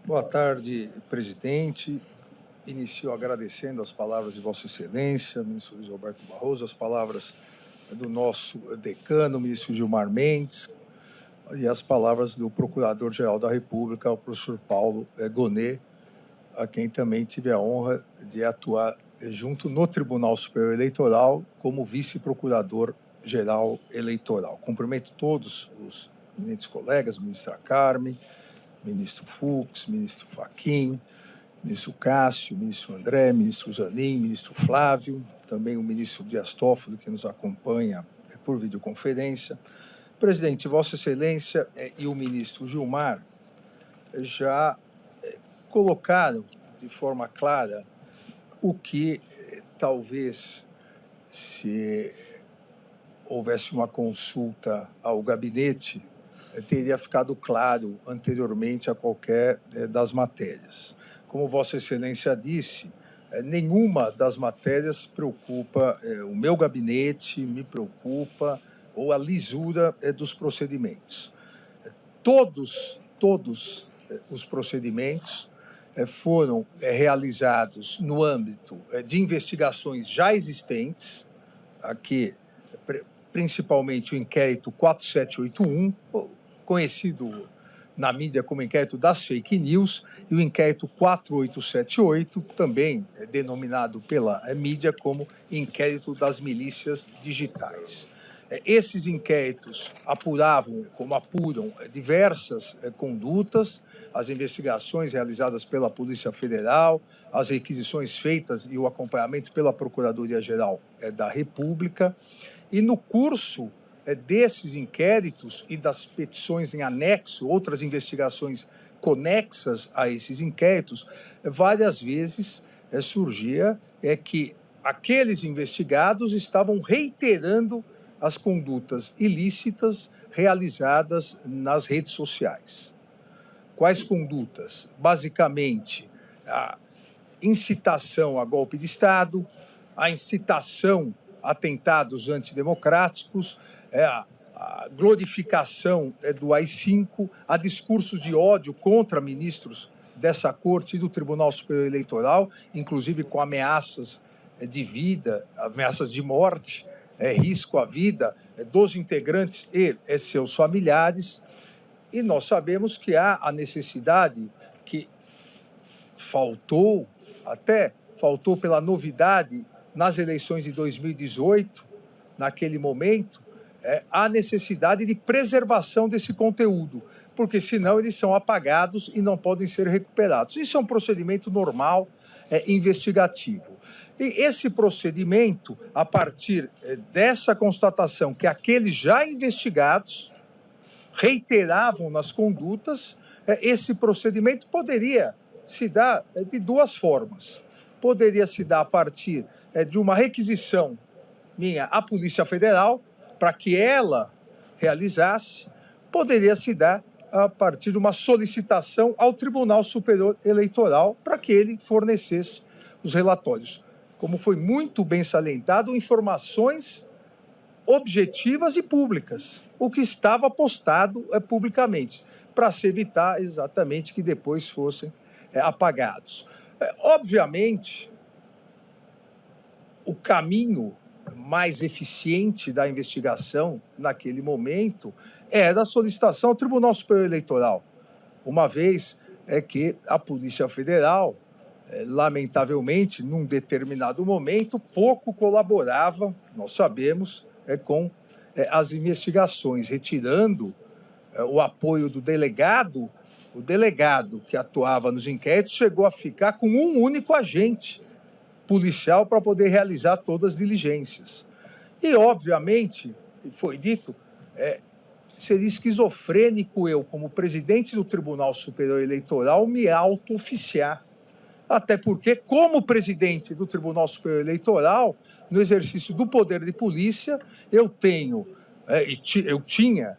Boa tarde, presidente. Inicio agradecendo as palavras de Vossa Excelência, ministro Luiz Roberto Barroso, as palavras do nosso decano, ministro Gilmar Mendes, e as palavras do Procurador-Geral da República, o professor Paulo Gonet, a quem também tive a honra de atuar junto no Tribunal Superior Eleitoral como vice-procurador-geral eleitoral. Cumprimento todos os eminentes colegas, ministra Carmen, ministro Fux, ministro Fachin, ministro Cássio, ministro André, ministro Zanin, ministro Flávio, também o ministro Dias Toffoli, que nos acompanha por videoconferência. Presidente, Vossa Excelência e o ministro Gilmar já colocaram de forma clara o que talvez, se houvesse uma consulta ao gabinete, teria ficado claro anteriormente a qualquer das matérias. Como Vossa Excelência disse, nenhuma das matérias preocupa o meu gabinete, me preocupa, ou a lisura dos procedimentos. Todos os procedimentos foram realizados no âmbito de investigações já existentes, aqui principalmente o inquérito 4781, conhecido na mídia como inquérito das fake news, e o inquérito 4878, também denominado pela mídia como inquérito das milícias digitais. Esses inquéritos apuravam, como apuram, diversas condutas, as investigações realizadas pela Polícia Federal, as requisições feitas e o acompanhamento pela Procuradoria-Geral da República. E no curso desses inquéritos e das petições em anexo, outras investigações conexas a esses inquéritos, várias vezes surgia que aqueles investigados estavam reiterando as condutas ilícitas realizadas nas redes sociais. Quais condutas? Basicamente, a incitação a golpe de Estado, a incitação a atentados antidemocráticos, a glorificação do AI-5, a discursos de ódio contra ministros dessa Corte e do Tribunal Superior Eleitoral, inclusive com ameaças de vida, ameaças de morte, risco à vida dos integrantes e seus familiares. E nós sabemos que há a necessidade que faltou pela novidade nas eleições de 2018, naquele momento, há necessidade de preservação desse conteúdo, porque senão eles são apagados e não podem ser recuperados. Isso é um procedimento normal, investigativo. E esse procedimento, a partir dessa constatação que aqueles já investigados reiteravam nas condutas, esse procedimento poderia se dar de duas formas. Poderia se dar a partir de uma requisição minha à Polícia Federal para que ela realizasse, poderia se dar a partir de uma solicitação ao Tribunal Superior Eleitoral para que ele fornecesse os relatórios. Como foi muito bem salientado, informações objetivas e públicas, o que estava postado publicamente, para se evitar exatamente que depois fossem apagados. Obviamente, o caminho mais eficiente da investigação naquele momento era a solicitação ao Tribunal Superior Eleitoral, uma vez que a Polícia Federal, lamentavelmente, num determinado momento, pouco colaborava, nós sabemos, com as investigações, retirando o apoio do delegado. O delegado que atuava nos inquéritos chegou a ficar com um único agente policial para poder realizar todas as diligências. E, obviamente, foi dito, seria esquizofrênico eu, como presidente do Tribunal Superior Eleitoral, me auto-oficiar. Até porque, como presidente do Tribunal Superior Eleitoral, no exercício do poder de polícia, eu tinha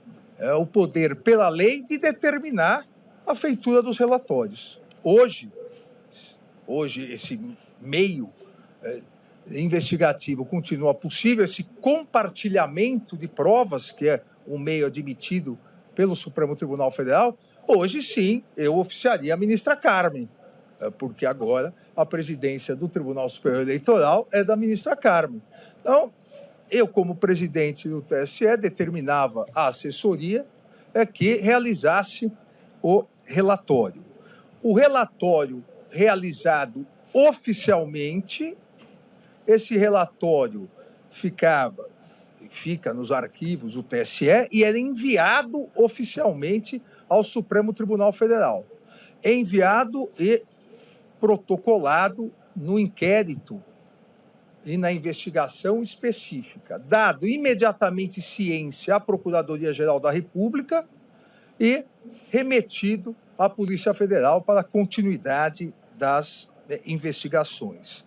o poder, pela lei, de determinar a feitura dos relatórios. Hoje esse meio investigativo continua possível, esse compartilhamento de provas, que é um meio admitido pelo Supremo Tribunal Federal, Hoje, sim, eu oficiaria a ministra Carmen, porque agora a presidência do Tribunal Superior Eleitoral é da ministra Carmen. Então, eu, como presidente do TSE, determinava à assessoria que realizasse o relatório. O relatório realizado oficialmente, esse relatório fica nos arquivos do TSE e era enviado oficialmente ao Supremo Tribunal Federal. Enviado e protocolado no inquérito e na investigação específica, dado imediatamente ciência à Procuradoria-Geral da República e remetido à Polícia Federal para a continuidade das investigações.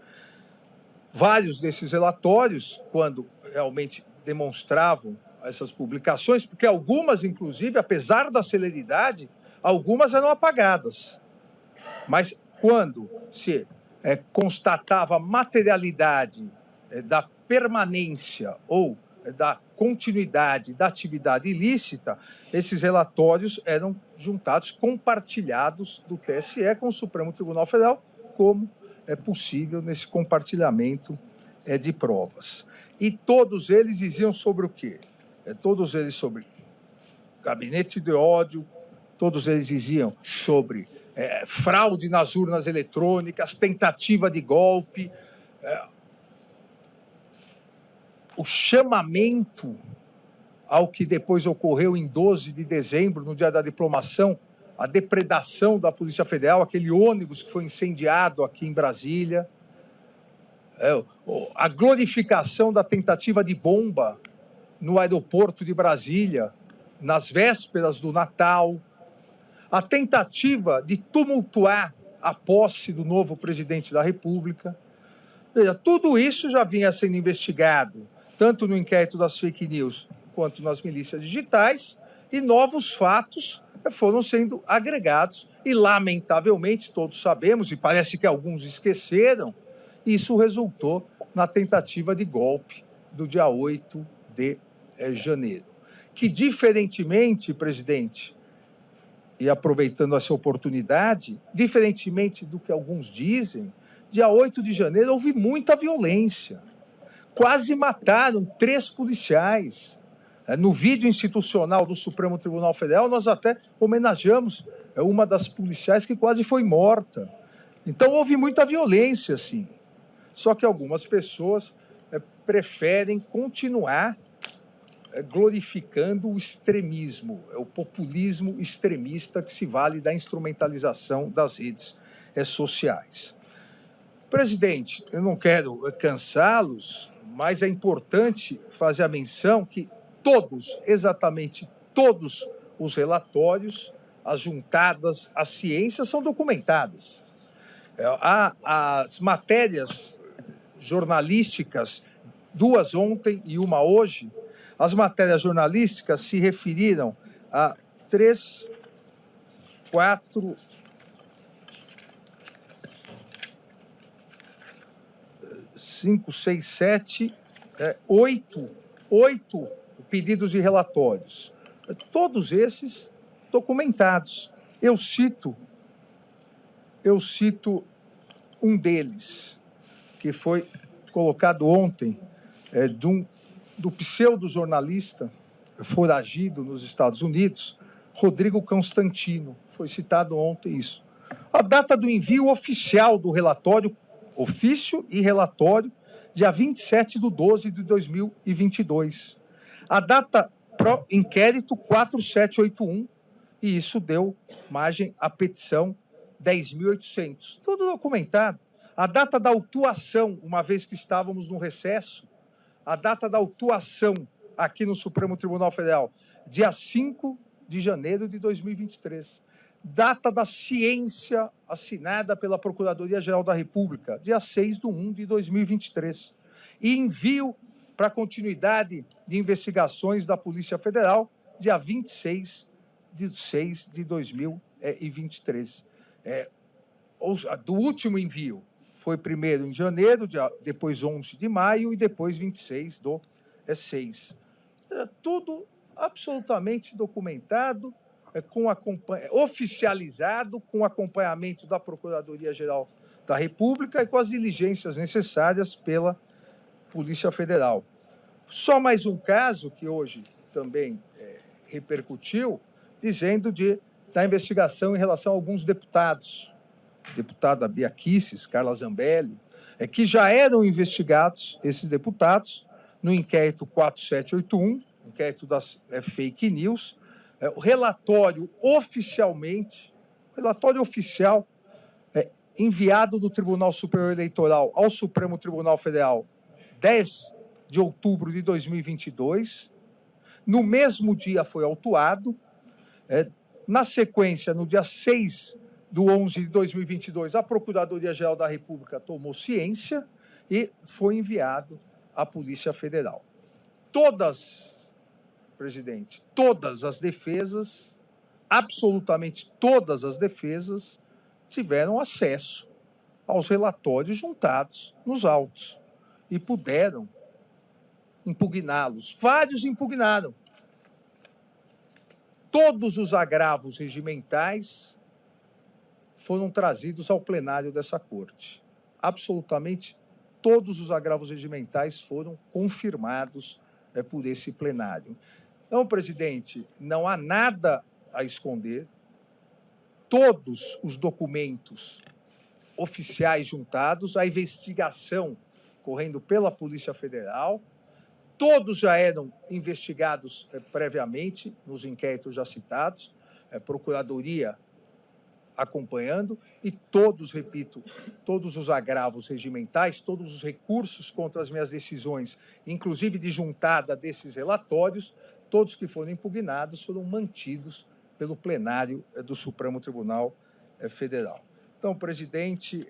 Vários desses relatórios, quando realmente demonstravam essas publicações, porque algumas, inclusive, apesar da celeridade, algumas eram apagadas. Mas quando se constatava a materialidade da permanência ou da continuidade da atividade ilícita, esses relatórios eram juntados, compartilhados do TSE com o Supremo Tribunal Federal, como é possível nesse compartilhamento de provas. E todos eles diziam sobre o quê? Todos eles sobre gabinete de ódio, todos eles diziam sobre fraude nas urnas eletrônicas, tentativa de golpe, o chamamento ao que depois ocorreu em 12 de dezembro, no dia da diplomação, a depredação da Polícia Federal, aquele ônibus que foi incendiado aqui em Brasília, a glorificação da tentativa de bomba no aeroporto de Brasília, nas vésperas do Natal, a tentativa de tumultuar a posse do novo presidente da República. Veja, tudo isso já vinha sendo investigado, tanto no inquérito das fake news quanto nas milícias digitais, e novos fatos foram sendo agregados, e lamentavelmente, todos sabemos, e parece que alguns esqueceram, isso resultou na tentativa de golpe do dia 8 de janeiro. Que, diferentemente, presidente, e aproveitando essa oportunidade, diferentemente do que alguns dizem, dia 8 de janeiro houve muita violência. Quase mataram 3 policiais. No vídeo institucional do Supremo Tribunal Federal, nós até homenageamos uma das policiais que quase foi morta. Então, houve muita violência, sim. Só que algumas pessoas preferem continuar glorificando o extremismo, o populismo extremista que se vale da instrumentalização das redes sociais. Presidente, eu não quero cansá-los, mas é importante fazer a menção que todos, exatamente todos os relatórios, as juntadas, as ciências são documentadas. As matérias jornalísticas, 2 ontem e 1 hoje, as matérias jornalísticas se referiram a 3, 4, 5, 6, 7, 8 pedidos de relatórios. Todos esses documentados. Eu cito um deles, que foi colocado ontem, do pseudo-jornalista foragido nos Estados Unidos, Rodrigo Constantino. Foi citado ontem isso. A data do envio oficial do relatório, ofício e relatório, dia 27/12/2022. A data pro inquérito 4781, e isso deu margem à petição 10.800. Tudo documentado. A data da autuação, uma vez que estávamos no recesso, a data da autuação aqui no Supremo Tribunal Federal, dia 5 de janeiro de 2023. Data da ciência assinada pela Procuradoria-Geral da República, dia 6/1/2023. E envio para continuidade de investigações da Polícia Federal, dia 26/6/2023. Do último envio foi primeiro em janeiro, depois 11 de maio e depois 26/6. Tudo absolutamente documentado, oficializado com acompanhamento da Procuradoria-Geral da República e com as diligências necessárias pela Polícia Federal. Só mais um caso que hoje também repercutiu, dizendo da investigação em relação a alguns deputados, deputada Bia Kicis, Carla Zambelli, que já eram investigados, esses deputados, no inquérito 4781, inquérito das fake news, o relatório oficial enviado do Tribunal Superior Eleitoral ao Supremo Tribunal Federal, 10 de outubro de 2022. No mesmo dia foi autuado. Na sequência, no dia 6/11 de 2022, a Procuradoria-Geral da República tomou ciência e foi enviado à Polícia Federal. Presidente, todas as defesas, absolutamente todas as defesas, tiveram acesso aos relatórios juntados nos autos e puderam impugná-los. Vários impugnaram. Todos os agravos regimentais foram trazidos ao plenário dessa corte. Absolutamente todos os agravos regimentais foram confirmados por esse plenário. Então, presidente, não há nada a esconder. Todos os documentos oficiais juntados, a investigação correndo pela Polícia Federal, todos já eram investigados previamente nos inquéritos já citados, Procuradoria acompanhando, e todos, repito, todos os agravos regimentais, todos os recursos contra as minhas decisões, inclusive de juntada desses relatórios, todos que foram impugnados foram mantidos pelo plenário do Supremo Tribunal Federal. Então, presidente,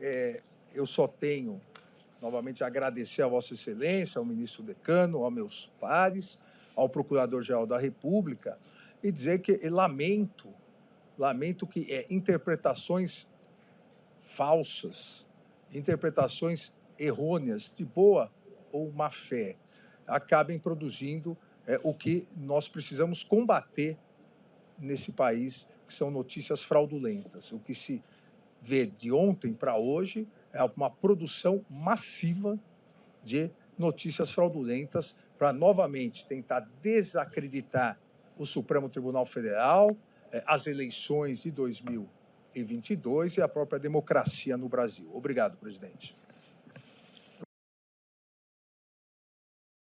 eu só tenho novamente agradecer a Vossa Excelência, ao ministro Decano, aos meus pares, ao Procurador-Geral da República, e dizer que lamento que interpretações falsas, interpretações errôneas, de boa ou má fé, acabem produzindo o que nós precisamos combater nesse país, que são notícias fraudulentas. O que se vê de ontem para hoje é uma produção massiva de notícias fraudulentas para novamente tentar desacreditar o Supremo Tribunal Federal, as eleições de 2022 e a própria democracia no Brasil. Obrigado, presidente.